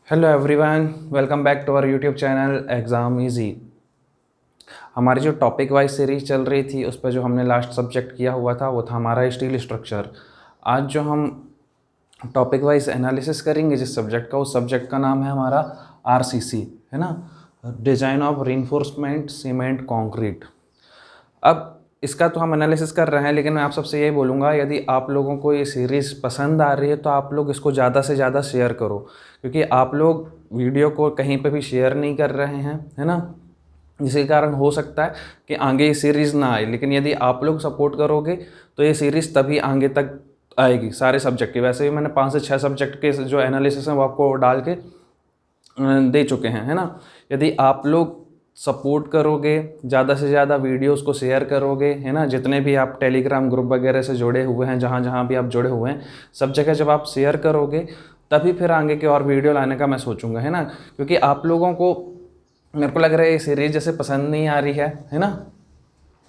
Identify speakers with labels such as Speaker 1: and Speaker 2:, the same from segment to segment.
Speaker 1: Hello everyone, welcome back to our YouTube channel exam easy. हमारी जो topic wise series चल रही थी उस पर जो हमने लास्ट सब्जेक्ट किया हुआ था वो था हमारा स्टील स्ट्रक्चर। आज जो हम टॉपिक वाइज एनालिसिस करेंगे जिस सब्जेक्ट का, उस सब्जेक्ट का नाम है हमारा आरसीसी, है ना, design of reinforcement cement concrete. अब इसका तो हम एनालिसिस कर रहे हैं, लेकिन मैं आप सबसे यही बोलूँगा, यदि आप लोगों को ये सीरीज़ पसंद आ रही है तो आप लोग इसको ज़्यादा से ज़्यादा शेयर करो, क्योंकि आप लोग वीडियो को कहीं पे भी शेयर नहीं कर रहे हैं, है ना। जिसके कारण हो सकता है कि आगे ये सीरीज़ ना आए, लेकिन यदि आप लोग सपोर्ट करोगे तो ये सीरीज़ तभी आगे तक आएगी सारे सब्जेक्ट की। वैसे भी मैंने 5 से 6 सब्जेक्ट के जो एनालिसिस हैं वो आपको डाल के दे चुके हैं, है ना। यदि आप लोग सपोर्ट करोगे, ज़्यादा से ज़्यादा वीडियोस को शेयर करोगे, है ना, जितने भी आप टेलीग्राम ग्रुप वगैरह से जुड़े हुए हैं, जहाँ जहाँ भी आप जुड़े हुए हैं, सब जगह जब आप शेयर करोगे तभी फिर आगे की और वीडियो लाने का मैं सोचूंगा, है ना। क्योंकि आप लोगों को, मेरे को लग रहा है ये सीरीज जैसे पसंद नहीं आ रही है ना,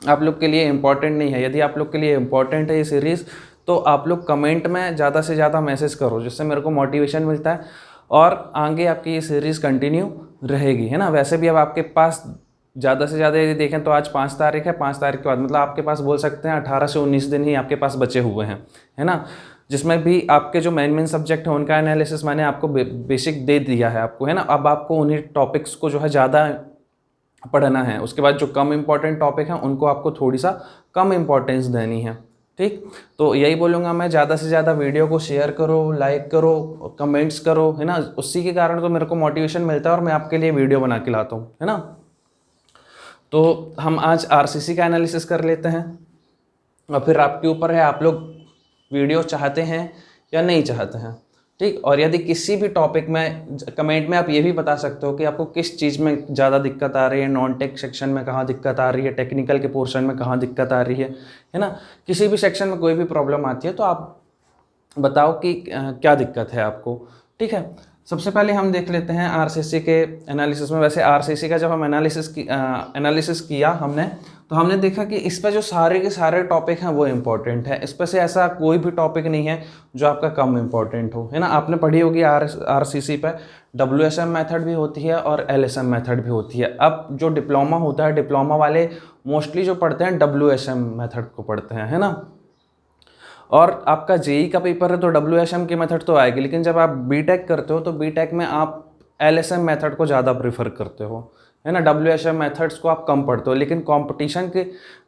Speaker 1: आप लोग के लिए इम्पॉर्टेंट नहीं है। यदि आप लोग के लिए इम्पॉर्टेंट है ये सीरीज़ तो आप लोग कमेंट में ज़्यादा से ज़्यादा मैसेज करो, जिससे मेरे को मोटिवेशन मिलता है और आगे आपकी ये सीरीज़ कंटिन्यू रहेगी, है ना। वैसे भी अब आपके पास ज़्यादा से ज़्यादा यदि देखें तो आज 5 तारीख है, 5 तारीख के बाद मतलब आपके पास बोल सकते हैं 18 से 19 दिन ही आपके पास बचे हुए हैं, है ना। जिसमें भी आपके जो मेन सब्जेक्ट है उनका एनालिसिस मैंने आपको बेसिक दे दिया है आपको, है ना। अब आपको उन्हीं टॉपिक्स को जो है ज़्यादा पढ़ना है। उसके बाद जो कम इम्पॉर्टेंट टॉपिक हैं उनको आपको थोड़ी सा कम इम्पॉर्टेंस देनी है, ठीक। तो यही बोलूँगा मैं, ज़्यादा से ज़्यादा वीडियो को शेयर करो, लाइक करो, कमेंट्स करो, है ना। उसी के कारण तो मेरे को मोटिवेशन मिलता है और मैं आपके लिए वीडियो बना के लाता हूँ, है ना। तो हम आज आरसीसी का एनालिसिस कर लेते हैं और फिर आपके ऊपर है, आप लोग वीडियो चाहते हैं या नहीं चाहते हैं, ठीक। और यदि किसी भी टॉपिक में कमेंट में आप ये भी बता सकते हो कि आपको किस चीज़ में ज़्यादा दिक्कत आ रही है, नॉन टेक सेक्शन में कहाँ दिक्कत आ रही है, टेक्निकल के पोर्शन में कहाँ दिक्कत आ रही है ना। किसी भी सेक्शन में कोई भी प्रॉब्लम आती है तो आप बताओ कि क्या दिक्कत है आपको, ठीक है। सबसे पहले हम देख लेते हैं आरसीसी के एनालिसिस में। वैसे आरसीसी का जब हम एनालिसिस किया हमने, तो हमने देखा कि इस पर जो सारे के सारे टॉपिक हैं वो इम्पोर्टेंट है। इस पर से ऐसा कोई भी टॉपिक नहीं है जो आपका कम इम्पोर्टेंट हो, है ना। आपने पढ़ी होगी आरसीसी पे WSM मेथड भी होती है और LSM मेथड भी होती है। अब जो डिप्लोमा होता है, डिप्लोमा वाले मोस्टली जो पढ़ते हैं WSM मेथड को पढ़ते हैं, है ना। और आपका जेई का पेपर है तो WSM की मेथड तो आएगी, लेकिन जब आप बीटेक करते हो तो बीटेक में आप LSM मेथड को ज़्यादा प्रीफर करते हो, है ना। WSM मेथड्स को आप कम पढ़ते हो, लेकिन कंपटीशन के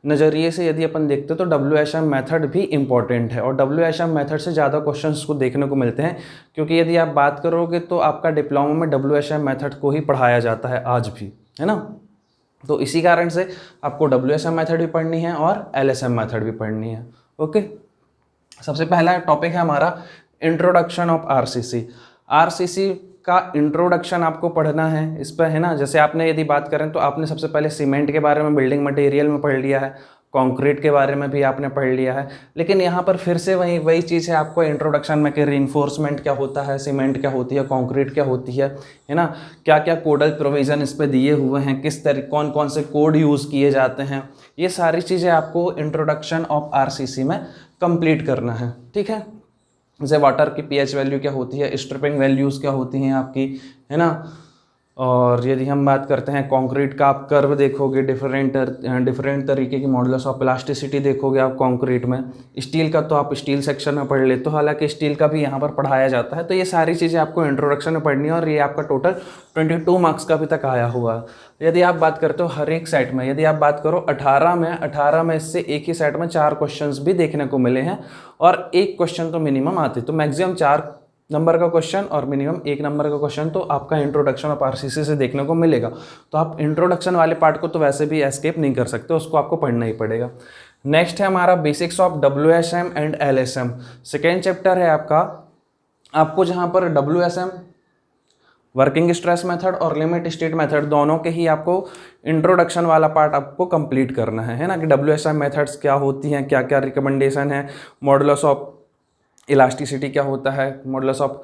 Speaker 1: नज़रिए से यदि अपन देखते हो तो WSM मेथड भी इम्पॉर्टेंट है और WSM मेथड से ज़्यादा क्वेश्चंस को देखने को मिलते हैं। क्योंकि यदि आप बात करोगे तो आपका डिप्लोमा में WSM मेथड को ही पढ़ाया जाता है आज भी, है ना। तो इसी कारण से आपको WSM मेथड भी पढ़नी है और LSM मेथड भी पढ़नी है, ओके। सबसे पहला टॉपिक है हमारा इंट्रोडक्शन ऑफ आरसीसी। आरसीसी का इंट्रोडक्शन आपको पढ़ना है इस पर, है ना। जैसे आपने यदि बात करें तो आपने सबसे पहले सीमेंट के बारे में, बिल्डिंग मटेरियल में पढ़ लिया है, कंक्रीट के बारे में भी आपने पढ़ लिया है, लेकिन यहाँ पर फिर से वही चीज़ है आपको इंट्रोडक्शन में कि रीइंफोर्समेंट क्या होता है, सीमेंट क्या होती है, कंक्रीट क्या होती है ना। क्या क्या कोडल प्रोविज़न इस पर दिए हुए हैं, किस तरह कौन कौन से कोड यूज़ किए जाते हैं, ये सारी चीज़ें आपको इंट्रोडक्शन ऑफ आरसीसी में कंप्लीट करना है, ठीक है। जैसे वाटर की पीएच वैल्यू क्या होती है, स्ट्रिपिंग वैल्यूज़ क्या होती हैं आपकी, है ना। और यदि हम बात करते हैं कंक्रीट का, आप कर्व देखोगे, डिफरेंट तरीके की मॉडुलस ऑफ प्लास्टिसिटी देखोगे आप कंक्रीट में। स्टील का तो आप स्टील सेक्शन में पढ़ लेते हो, हालांकि स्टील का भी यहाँ पर पढ़ाया जाता है। तो ये सारी चीज़ें आपको इंट्रोडक्शन में पढ़नी है और ये आपका टोटल 22 मार्क्स का अभी तक आया हुआ है। यदि आप बात करते हो हर एक सेट में, यदि आप बात करो 18 में से एक ही सेट में 4 क्वेश्चंस भी देखने को मिले हैं और एक क्वेश्चन तो मिनिमम आते, तो मैक्सिमम 4 नंबर का क्वेश्चन और मिनिमम 1 नंबर का क्वेश्चन तो आपका इंट्रोडक्शन ऑफ आरसीसी से देखने को मिलेगा। तो आप इंट्रोडक्शन वाले पार्ट को तो वैसे भी एस्केप नहीं कर सकते, उसको आपको पढ़ना ही पड़ेगा। नेक्स्ट है हमारा basics of WSM and LSM। Second chapter है आपका, आपको जहाँ पर WSM वर्किंग स्ट्रेस मेथड और लिमिट स्टेट मेथड दोनों के ही आपको इंट्रोडक्शन वाला पार्ट आपको कंप्लीट करना है ना। कि WSM मेथड्स क्या होती हैं, क्या क्या रिकमेंडेशन है, मॉडुलस ऑफ इलास्टिसिटी क्या होता है, मॉडुलस ऑफ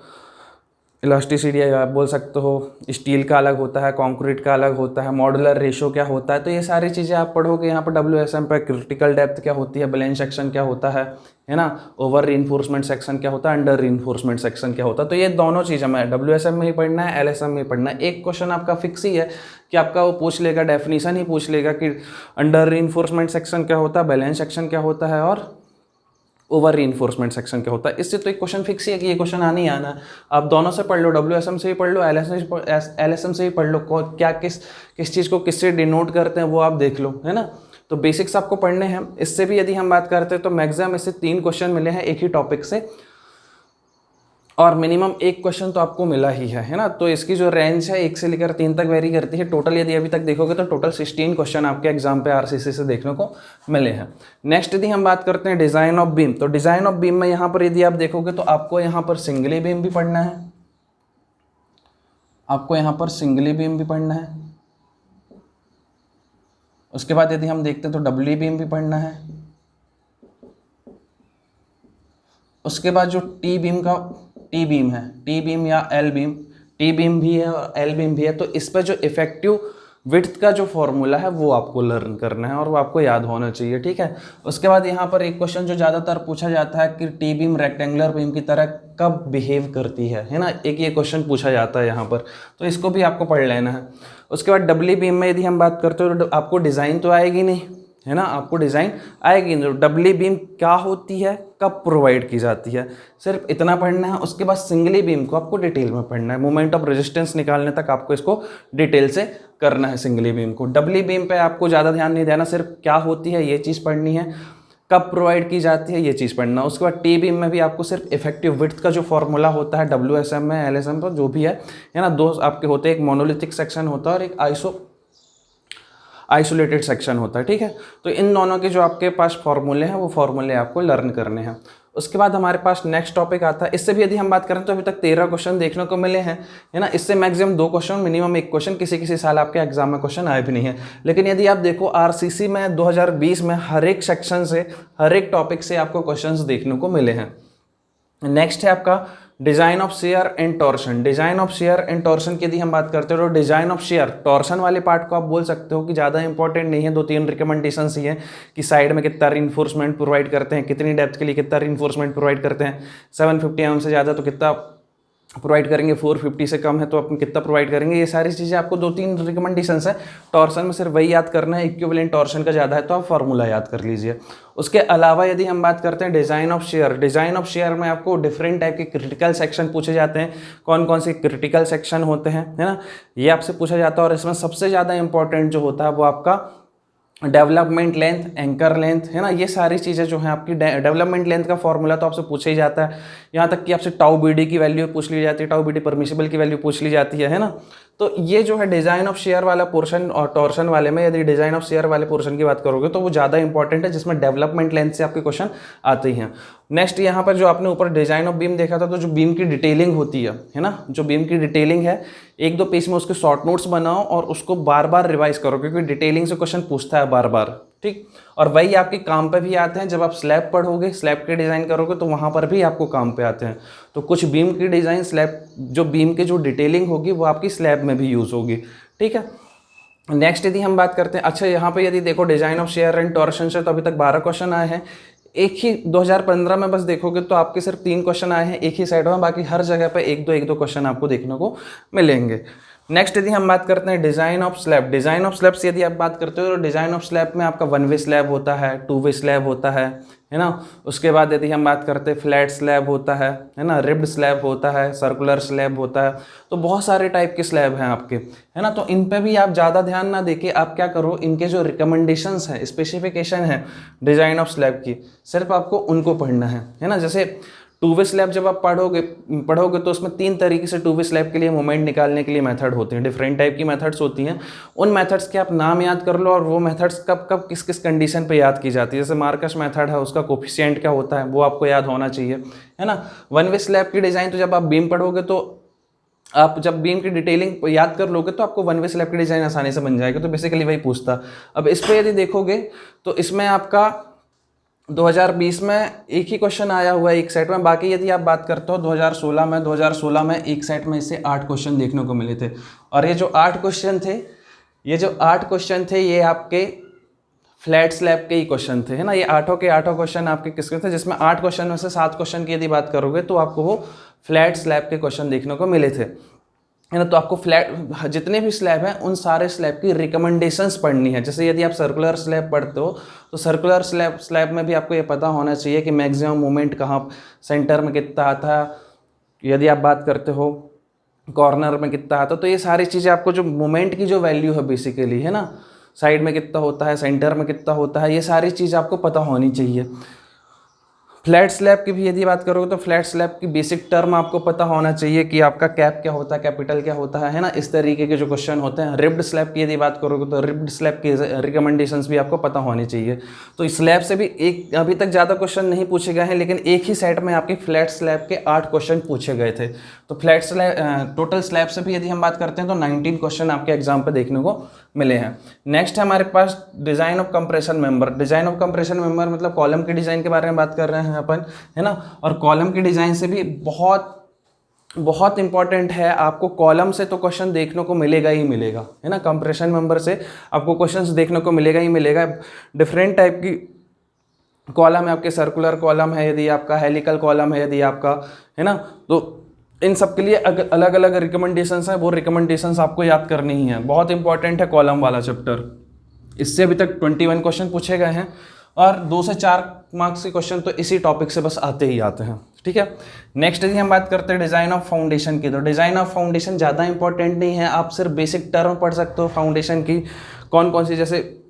Speaker 1: इलास्टिसिटी आप बोल सकते हो, स्टील का अलग होता है, कंक्रीट का अलग होता है, मॉडुलर रेशो क्या होता है, तो ये सारी चीज़ें आप पढ़ोगे यहाँ पर WSM पे। क्रिटिकल डेप्थ क्या होती है, ब्लेंड सेक्शन क्या होता है ना, ओवर रीइंफोर्समेंट सेक्शन क्या होता है, अंडर रीइंफोर्समेंट सेक्शन क्या होता है। तो ये दोनों चीज़ हमें WSM में ही पढ़ना है, LSM में ही पढ़ना है। एक क्वेश्चन आपका फिक्स ही है कि आपका वो पूछ लेगा, डेफिनेशन ही पूछ लेगा कि अंडर रीइंफोर्समेंट सेक्शन क्या होता है, ब्लेंड सेक्शन क्या होता है और ओवर रीइंफोर्समेंट सेक्शन क्या होता है। इससे तो एक क्वेश्चन फिक्स ही है कि ये क्वेश्चन आने ही आना है। आप दोनों से पढ़ लो, WSM से ही पढ़ लो, LSM से ही पढ़ लो, क्या किस चीज़ को किससे डिनोट करते हैं वो आप देख लो, है ना। तो बेसिक्स आपको पढ़ने हैं। इससे भी यदि हम बात करते हैं तो मैक्सिमम इससे 3 क्वेश्चन मिले हैं एक ही टॉपिक से, और मिनिमम एक क्वेश्चन तो आपको मिला ही है ना। तो इसकी जो रेंज है 1 से लेकर 3 तक वेरी करती है। टोटल यदि अभी तक देखोगे तो टोटल 16 क्वेश्चन आपके एग्जाम पे RCC से देखने को मिले हैं। नेक्स्ट यदि हम बात करते हैं डिज़ाइन ऑफ बीम, तो डिज़ाइन ऑफ बीम में यहाँ पर यदि आप देखोगे तो आपको यहाँ पर सिंगली बीम भी पढ़ना है, आपको यहाँ पर सिंगली बीम भी पढ़ना है। उसके बाद यदि हम देखते हैं तो डबली बीम भी पढ़ना है। उसके बाद जो टी बीम है, टी बीम या एल बीम, टी बीम भी है और एल बीम भी है, तो इस पर जो इफेक्टिव विड्थ का जो फॉर्मूला है वो आपको लर्न करना है और वो आपको याद होना चाहिए, ठीक है। उसके बाद यहाँ पर एक क्वेश्चन जो ज़्यादातर पूछा जाता है कि टी बीम रेक्टेंगुलर बीम की तरह कब बिहेव करती है ना, एक ये क्वेश्चन पूछा जाता है यहाँ पर, तो इसको भी आपको पढ़ लेना है। उसके बाद डबली बीम में यदि हम बात करते हो तो आपको डिज़ाइन तो आएगी नहीं, है ना, आपको डिज़ाइन आएगी नहीं। डबली बीम क्या होती है, कब प्रोवाइड की जाती है, सिर्फ इतना पढ़ना है। उसके बाद सिंगली बीम को आपको डिटेल में पढ़ना है, मोमेंट ऑफ रेजिस्टेंस निकालने तक आपको इसको डिटेल से करना है सिंगली बीम को। डबली बीम पे आपको ज़्यादा ध्यान नहीं देना, सिर्फ क्या होती है ये चीज़ पढ़नी है, कब प्रोवाइड की जाती है ये चीज़ पढ़ना। उसके बाद टी बीम में भी आपको सिर्फ इफेक्टिव विड्थ का जो फॉर्मूला होता है WSM में, LSM पर जो भी है ना, दो आपके होते हैं, एक मोनोलिथिक सेक्शन होता है और एक आइसोलेटेड सेक्शन होता है, ठीक है। तो इन दोनों के जो आपके पास फॉर्मूले हैं वो फॉर्मूले आपको लर्न करने हैं। उसके बाद हमारे पास नेक्स्ट टॉपिक आता है। इससे भी यदि हम बात करें तो अभी तक 13 क्वेश्चन देखने को मिले हैं, है ना। इससे मैक्सिमम 2 क्वेश्चन, मिनिमम 1 क्वेश्चन किसी साल आपके एग्जाम में क्वेश्चन आए भी नहीं है। लेकिन यदि आप देखो RCC में 2020 में हर एक सेक्शन से, हर एक टॉपिक से आपको क्वेश्चन देखने को मिले हैं। नेक्स्ट है आपका design of share and torsion. Design of share and torsion की यदि हम बात करते हो तो डिजाइन ऑफ शेयर, टॉर्शन वाले पार्ट को आप बोल सकते हो कि ज़्यादा इंपॉर्टेंट नहीं है, 2-3 रिकमेंडेशंस ही है कि साइड में कितना रीइंफोर्समेंट प्रोवाइड करते हैं, कितनी डेप्थ के लिए कितना रीइंफोर्समेंट प्रोवाइड करते हैं, 750 mm से ज़्यादा तो कितना प्रोवाइड करेंगे, 450 से कम है तो अपन कितना प्रोवाइड करेंगे। ये सारी चीज़ें आपको 2-3 रिकमेंडेशंस है। टॉर्शन में सिर्फ वही याद करना है, इक्विवेलेंट टॉर्शन का ज़्यादा है तो आप फार्मूला याद कर लीजिए। उसके अलावा यदि हम बात करते हैं design of share, design of share में आपको डिफरेंट टाइप के क्रिटिकल सेक्शन पूछे जाते हैं। कौन कौन से क्रिटिकल सेक्शन होते हैं, है ना, ये आपसे पूछा जाता है। और इसमें सबसे ज़्यादा इंपॉर्टेंट जो होता है वो आपका डेवलपमेंट लेंथ, एंकर लेंथ, है ना। ये सारी चीज़ें जो हैं आपकी, डेवलपमेंट लेंथ का फॉर्मूला तो आपसे पूछा ही जाता है। यहाँ तक कि आपसे टाउ BD की वैल्यू पूछ ली जाती है, टाउ BD परमिसिबल की वैल्यू पूछ ली जाती है ना। तो ये जो है डिज़ाइन ऑफ शेयर वाला पोर्शन, और टॉर्शन वाले में यदि डिज़ाइन ऑफ शेयर वाले पोर्शन की बात करोगे तो वो ज़्यादा इंपॉर्टेंट है, जिसमें डेवलपमेंट लेंथ से आपके क्वेश्चन आते ही हैं। नेक्स्ट यहाँ पर जो आपने ऊपर डिज़ाइन ऑफ बीम देखा था, तो जो बीम की डिटेलिंग होती है ना, जो बीम की डिटेलिंग है, 1-2 पेज में उसके शॉर्ट नोट्स बनाओ और उसको बार बार रिवाइज करो, क्योंकि डिटेलिंग से क्वेश्चन पूछता है बार बार, ठीक। और वही आपके काम पे भी आते हैं, जब आप स्लैब पढ़ोगे, स्लैब के डिज़ाइन करोगे तो वहाँ पर भी आपको काम पे आते हैं। तो कुछ बीम की डिज़ाइन स्लैब, जो बीम की जो डिटेलिंग होगी वो आपकी स्लैब में भी यूज़ होगी, ठीक है। नेक्स्ट यदि हम बात करते हैं, अच्छा यहाँ पे यदि देखो design of share and torsion से तो अभी तक 12 क्वेश्चन आए हैं। एक ही 2015 में बस देखोगे तो आपके सिर्फ 3 क्वेश्चन आए हैं एक ही साइड में, बाकी हर जगह पे 1-2 क्वेश्चन आपको देखने को मिलेंगे। नेक्स्ट यदि हम बात करते हैं design of slab, design of slab से यदि आप बात करते हो तो डिज़ाइन ऑफ स्लैब में आपका 1 वे स्लैब होता है, 2 वे स्लैब होता है ना। उसके बाद यदि हम बात करते हैं फ्लैट स्लैब होता है ना, रिब्ड स्लैब होता है, सर्कुलर स्लैब होता है। तो बहुत सारे टाइप के स्लैब हैं आपके, है ना। तो इन पे भी आप ज़्यादा ध्यान ना देके आप क्या करो, इनके जो रिकमेंडेशंस हैं, स्पेसिफिकेशन है डिज़ाइन ऑफ स्लैब की, सिर्फ आपको उनको पढ़ना है ना। जैसे 2 वे स्लैब जब आप पढ़ोगे तो उसमें 3 तरीके से 2 वे स्लैब के लिए मोमेंट निकालने के लिए मेथड होते हैं, डिफरेंट टाइप की मेथड्स होती हैं। उन मेथड्स के आप नाम याद कर लो और वो मेथड्स कब कब किस किस कंडीशन पे याद की जाती है। जैसे मार्कस मेथड है, उसका कोफिशिएंट क्या होता है वो आपको याद होना चाहिए, है ना। 1 वे स्लैब की डिज़ाइन तो जब आप बीम पढ़ोगे तो आप जब बीम की डिटेलिंग याद कर लोगे तो आपको 1 वे स्लैब की डिज़ाइन आसानी से बन जाएगी। तो बेसिकली वही पूछता। अब इस पर यदि देखोगे तो इसमें आपका 2020 में एक ही क्वेश्चन आया हुआ है एक सेट में। बाकी यदि आप बात करते हो 2016 में एक सेट में इससे 8 क्वेश्चन देखने को मिले थे। और ये जो 8 क्वेश्चन थे ये आपके फ्लैट स्लैब के ही क्वेश्चन थे, है ना। ये आठों के आठों क्वेश्चन आपके किसके थे, जिसमें 8 क्वेश्चन में से 7 क्वेश्चन की यदि बात करोगे तो आपको वो फ्लैट स्लैब के क्वेश्चन देखने को मिले थे, है ना। तो आपको फ्लैट जितने भी स्लैब हैं उन सारे स्लैब की रिकमेंडेशंस पढ़नी है। जैसे यदि आप सर्कुलर स्लैब पढ़ते हो तो सर्कुलर स्लैब में भी आपको ये पता होना चाहिए कि मैक्सिमम मोमेंट कहाँ सेंटर में कितना आता है, यदि आप बात करते हो कॉर्नर में कितना आता है। तो ये सारी चीज़ें आपको जो मोमेंट की जो वैल्यू है बेसिकली, है ना, साइड में कितना होता है, सेंटर में कितना होता है, ये सारी चीज़ आपको पता होनी चाहिए। फ्लैट स्लैब की भी यदि बात करोगे तो फ्लैट स्लैब की बेसिक टर्म आपको पता होना चाहिए कि आपका कैप क्या होता है, कैपिटल क्या होता है ना, इस तरीके के जो क्वेश्चन होते हैं। रिब्ड स्लैब की यदि बात करोगे तो रिब्ड स्लैब की रिकमेंडेशंस भी आपको पता होनी चाहिए। तो इस स्लैब से भी एक अभी तक ज़्यादा क्वेश्चन नहीं पूछे गए हैं, लेकिन एक ही सेट में आपके फ्लैट स्लैब के 8 क्वेश्चन पूछे गए थे। तो फ्लैट स्लैब टोटल स्लैब से भी यदि हम बात करते हैं तो 19 क्वेश्चन आपके एग्जाम पे देखने को मिले हैं। नेक्स्ट है हमारे पास design of compression member. Design of compression member मतलब कॉलम के डिजाइन के बारे में बात कर रहे हैं अपन, है ना। और कॉलम के डिजाइन से भी बहुत इंपॉर्टेंट है। आपको कॉलम से तो क्वेश्चन देखने को मिलेगा ही मिलेगा, है ना। कंप्रेशन मेंबर से आपको क्वेश्चंस देखने को मिलेगा ही मिलेगा। डिफरेंट टाइप की कॉलम है, आपके सर्कुलर कॉलम है, यदि आपका हेलिकल कॉलम है, यदि आपका, है ना। तो इन सब के लिए अलग अलग रिकमेंडेशंस हैं, वो रिकमेंडेशंस आपको याद करनी ही है। बहुत इंपॉर्टेंट है कॉलम वाला चैप्टर। इससे अभी तक 21 क्वेश्चन पूछे गए हैं और 2 से 4 मार्क्स के क्वेश्चन तो इसी टॉपिक से बस आते ही आते हैं, ठीक है। नेक्स्ट यदि हम बात करते हैं डिजाइन ऑफ फाउंडेशन की, तो डिजाइन ऑफ फाउंडेशन ज़्यादा इंपॉर्टेंट नहीं है। आप सिर्फ बेसिक टर्म पढ़ सकते हो फाउंडेशन की, कौन कौन सी, जैसे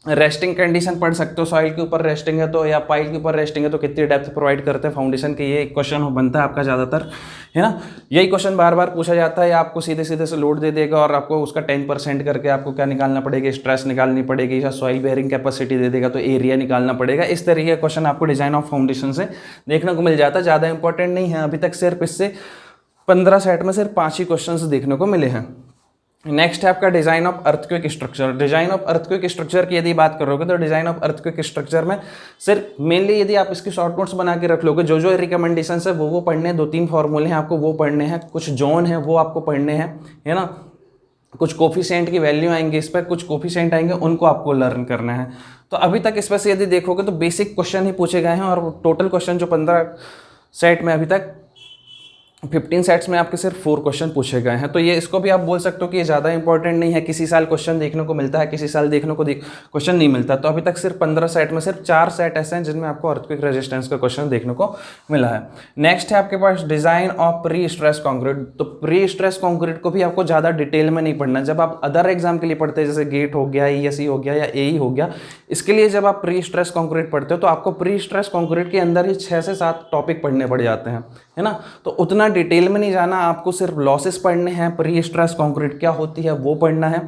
Speaker 1: रेस्टिंग कंडीशन पढ़ सकते हो, सॉइल के ऊपर रेस्टिंग है तो या पाइल के ऊपर रेस्टिंग है तो कितनी डेप्थ प्रोवाइड करते हैं फाउंडेशन के, ये क्वेश्चन बनता है आपका ज़्यादातर, है ना। यही क्वेश्चन बार बार पूछा जाता है, आपको सीधे सीधे से लोड दे देगा और आपको उसका 10% करके आपको क्या निकालना पड़ेगा, स्ट्रेस निकालनी पड़ेगी, या सॉइल बेयरिंग कैपेसिटी दे देगा तो एरिया निकालना पड़ेगा। इस तरीके का क्वेश्चन आपको डिजाइन ऑफ फाउंडेशन से देखने को मिल जाता है। ज़्यादा इंपॉर्टेंट नहीं है, अभी तक सिर्फ इससे 15 सेट में सिर्फ 5 ही क्वेश्चन देखने को मिले हैं। नेक्स्ट है आपका design of earthquake structure. Design of earthquake structure की यदि बात करोगे तो डिजाइन ऑफ अर्थक्वेक स्ट्रक्चर में सिर्फ मेनली यदि आप इसकी शॉर्ट नोट्स बना के रख लोगे, जो जो रिकमेंडेशंस है वो पढ़ने हैं, 2-3 फॉर्मूले हैं आपको वो पढ़ने हैं, कुछ जोन है वो आपको पढ़ने हैं, है ना। कुछ कोफिशिएंट की वैल्यू आएंगे इस पर, कुछ कोफिशिएंट आएंगे, उनको आपको लर्न करना है। तो अभी तक इस पर से यदि देखोगे तो बेसिक क्वेश्चन ही पूछे गए हैं और टोटल क्वेश्चन जो 15 सेट में अभी तक 15 सेट्स में आपके सिर्फ 4 क्वेश्चन पूछे गए हैं। तो ये इसको भी आप बोल सकते हो कि ये ज़्यादा इंपॉर्टेंट नहीं है। किसी साल क्वेश्चन देखने को मिलता है, किसी साल देखने को क्वेश्चन नहीं मिलता। तो अभी तक सिर्फ 15 सेट में सिर्फ 4 सेट ऐसे हैं जिनमें आपको अर्थक्वेक रेजिस्टेंस का क्वेश्चन देखने को मिला है। नेक्स्ट है आपके पास design of prestress concrete. तो प्री स्ट्रेस कॉन्क्रीट को भी आपको ज़्यादा डिटेल में नहीं पढ़ना। जब आप अदर एग्जाम के लिए पढ़ते हैं, जैसे गेट हो गया, ESE हो गया या AE हो गया, इसके लिए जब आप प्री स्ट्रेस कॉन्क्रीट पढ़ते हो तो आपको प्री स्ट्रेस कॉन्क्रीट के अंदर ही 6 से 7 टॉपिक पढ़ने पड़ जाते हैं, है ना। तो उतना डिटेल में नहीं जाना, आपको सिर्फ लॉसेस पढ़ने हैं, प्री स्ट्रेस कंक्रीट क्या होती है वो पढ़ना है,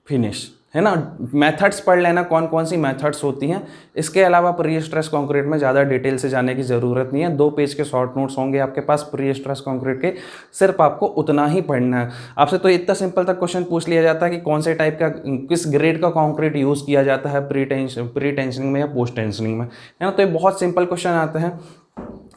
Speaker 1: फिनिश, है ना। मेथड्स पढ़ लेना, कौन कौन सी मेथड्स होती हैं। इसके अलावा प्री स्ट्रेस कंक्रीट में ज़्यादा डिटेल से जाने की ज़रूरत नहीं है। 2 पेज के शॉर्ट नोट्स होंगे आपके पास प्री स्ट्रेस कंक्रीट के, सिर्फ आपको उतना ही पढ़ना है। आपसे तो इतना सिंपल तक क्वेश्चन पूछ लिया जाता है कि कौन से टाइप का, किस ग्रेड का कंक्रीट यूज़ किया जाता है प्री टेंशनिंग में या पोस्ट टेंशनिंग में, है ना। तो ये बहुत सिंपल क्वेश्चन आते हैं।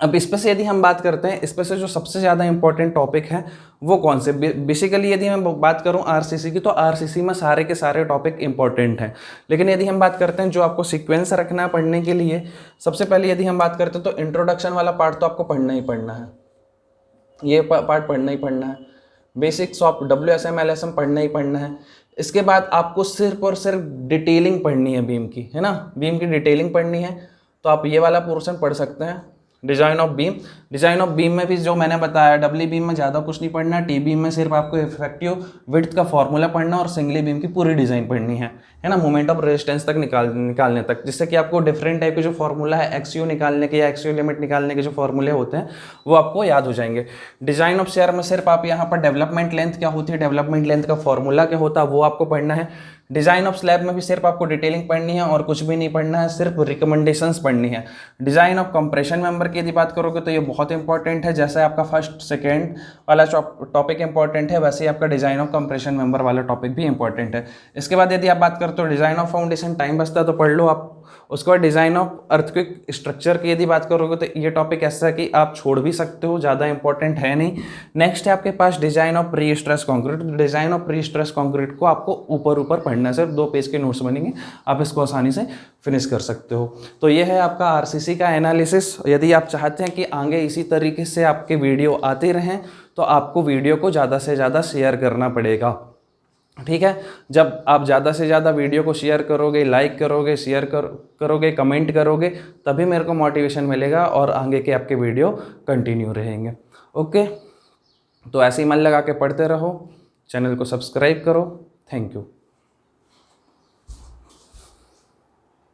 Speaker 1: अब इस पर से यदि हम बात करते हैं, इस पर से जो सबसे ज़्यादा इंपॉर्टेंट टॉपिक है वो कौन से, बेसिकली यदि मैं बात करूं RCC की, तो RCC में सारे के सारे टॉपिक इंपॉर्टेंट हैं। लेकिन यदि हम बात करते हैं जो आपको सीक्वेंस रखना है पढ़ने के लिए, सबसे पहले यदि हम बात करते हैं तो इंट्रोडक्शन वाला पार्ट तो आपको पढ़ना ही पढ़ना है, ये पार्ट पढ़ना ही पढ़ना है। बेसिक्स ऑफ WSM LSM पढ़ना ही पढ़ना है। इसके बाद आपको सिर्फ और सिर्फ डिटेलिंग पढ़नी है बीम की, है ना। बीम की डिटेलिंग पढ़नी है तो आप ये वाला पोर्शन पढ़ सकते हैं, design of beam. Design of beam में भी जो मैंने बताया, डबली बीम में ज़्यादा कुछ नहीं पढ़ना, टी बीम में सिर्फ आपको इफेक्टिव विड्थ का फॉर्मूला पढ़ना और सिंगली बीम की पूरी डिज़ाइन पढ़नी है ना, मोमेंट ऑफ रेजिस्टेंस तक निकालने तक, जिससे कि आपको डिफरेंट टाइप के जो फॉर्मूला है XU निकालने के या XU लिमिट निकालने के जो फॉर्मूले होते हैं वो आपको याद हो जाएंगे। डिजाइन ऑफ शेयर में सिर्फ आप यहाँ पर डेवलपमेंट लेंथ क्या होती है, डेवलपमेंट लेंथ का फॉर्मूला क्या होता है वो आपको पढ़ना है। डिजाइन ऑफ स्लैब में भी सिर्फ आपको डिटेलिंग पढ़नी है और कुछ भी नहीं पढ़ना है, सिर्फ रिकमेंडेशंस पढ़नी है। डिजाइन ऑफ कंप्रेशन मेंबर की यदि बात करोगे तो ये बहुत इंपॉर्टेंट है। जैसे आपका फर्स्ट सेकेंड वाला टॉपिक इंपॉर्टेंट है, वैसे ही आपका डिजाइन ऑफ कंप्रेशन मेंबर वाला टॉपिक भी इंपॉर्टेंट है। इसके बाद यदि आप बात करते हो डिजाइन ऑफ फाउंडेशन, टाइम बचता है तो पढ़ लो आप, उसके बाद डिज़ाइन ऑफ अर्थक्वेक स्ट्रक्चर की यदि बात करोगे तो ये टॉपिक ऐसा है कि आप छोड़ भी सकते हो, ज़्यादा इंपॉर्टेंट है नहीं। नेक्स्ट है आपके पास design of prestress concrete. Design of prestress concrete को आपको ऊपर ऊपर पढ़ना है, सिर्फ 2 पेज के नोट्स बनेंगे, आप इसको आसानी से फिनिश कर सकते हो। तो ये है आपका आरसीसी का एनालिसिस। यदि आप चाहते हैं कि आगे इसी तरीके से आपके वीडियो आते रहें तो आपको वीडियो को ज़्यादा से ज़्यादा शेयर करना पड़ेगा, ठीक है। जब आप ज़्यादा से ज़्यादा वीडियो को शेयर करोगे, लाइक करोगे, शेयर करोगे, कमेंट करोगे, तभी मेरे को मोटिवेशन मिलेगा और आगे के आपके वीडियो कंटिन्यू रहेंगे। ओके, तो ऐसे ही मन लगा के पढ़ते रहो, चैनल को सब्सक्राइब करो। Thank you.